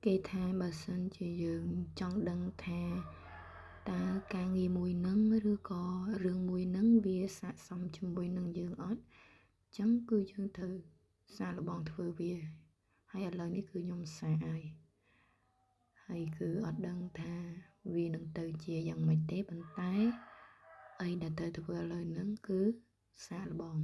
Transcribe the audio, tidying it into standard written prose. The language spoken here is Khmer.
គេថាបើសិនជាយើងចង់ដឹងថាតើការងារមួយនឹងឬក៏រឿងមួយនឹងវាស័ក្តិសមជាមួយនឹងយើងអត់ចឹងគឺយើងត្រូវសាកល្បងធ្វើវាហើយឥឡូវនេះគឺខ្ញុំសាកហើយគឺអត់ដឹងថាវានឹងទៅជាយ៉ាងម៉េចទេប៉ុន្តែអីដែលត្រូវធ្វើឥឡូវហ្នឹងគឺសាកល្បង